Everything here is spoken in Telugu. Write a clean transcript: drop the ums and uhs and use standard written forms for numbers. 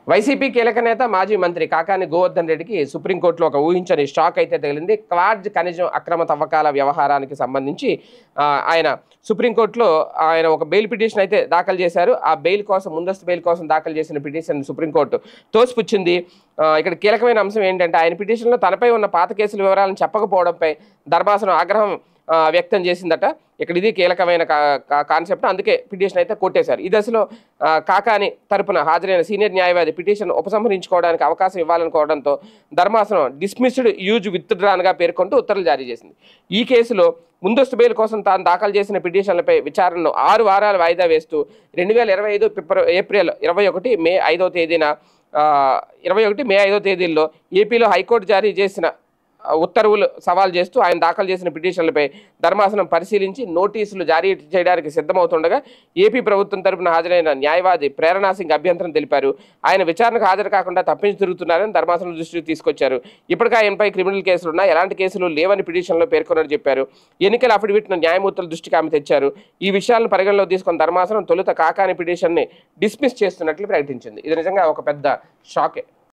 వైసీపీ కీలక నేత మాజీ మంత్రి కాకాని గోవర్ధన్ రెడ్డికి సుప్రీంకోర్టులో ఒక ఊహించని షాక్ అయితే తగిలింది. క్వార్జ్ ఖనిజం అక్రమ తవ్వకాల వ్యవహారానికి సంబంధించి ఆయన సుప్రీంకోర్టులో ఆయన ఒక బెయిల్ పిటిషన్ అయితే దాఖలు చేశారు. ఆ బెయిల్ కోసం, ముందస్తు బెయిల్ కోసం దాఖలు చేసిన పిటిషన్ సుప్రీంకోర్టు తోసిపుచ్చింది. ఇక్కడ కీలకమైన అంశం ఏంటంటే, ఆయన పిటిషన్లో తనపై ఉన్న పాత కేసుల వివరాలను చెప్పకపోవడంపై ధర్మాసనం ఆగ్రహం వ్యక్తం చేసిందట. ఇక్కడ ఇది కీలకమైన కాన్సెప్ట్. అందుకే పిటిషన్ అయితే కొట్టేశారు. ఈ దశలో కాకాని తరపున హాజరైన సీనియర్ న్యాయవాది పిటిషన్ ఉపసంహరించుకోవడానికి అవకాశం ఇవ్వాలనుకోవడంతో ధర్మాసనం డిస్మిస్డ్ యూజ్ విత్డ్రాన్గా పేర్కొంటూ ఉత్తర్వులు జారీ చేసింది. ఈ కేసులో ముందస్తు బెయిల్ కోసం తాను దాఖలు చేసిన పిటిషన్లపై విచారణను 6 వారాలు వాయిదా వేస్తూ 2025 ఏప్రిల్ 21 మే 5వ తేదీన 21 మే 5వ తేదీల్లో ఏపీలో హైకోర్టు జారీ చేసిన ఉత్తర్వులు సవాల్ చేస్తూ ఆయన దాఖలు చేసిన పిటిషన్లపై ధర్మాసనం పరిశీలించి నోటీసులు జారీ చేయడానికి సిద్ధమవుతుండగా ఏపీ ప్రభుత్వం తరపున హాజరైన న్యాయవాది ప్రేరణా సింగ్ అభ్యంతరం తెలిపారు. ఆయన విచారణకు హాజరు కాకుండా తప్పించి తిరుగుతున్నారని ధర్మాసనం దృష్టికి తీసుకొచ్చారు. ఇప్పటికే ఆయనపై క్రిమినల్ కేసులున్నా ఎలాంటి కేసులు లేవని పిటిషన్లో పేర్కొన్నట్టు చెప్పారు. ఎన్నికల అఫిడవిట్ను న్యాయమూర్తుల దృష్టికి ఆమె తెచ్చారు. ఈ విషయాలను పరిగణలో తీసుకున్న ధర్మాసనం తొలుత కాకాని పిటిషన్ని డిస్మిస్ చేస్తున్నట్లు ప్రకటించింది. ఇది నిజంగా ఒక పెద్ద షాకే.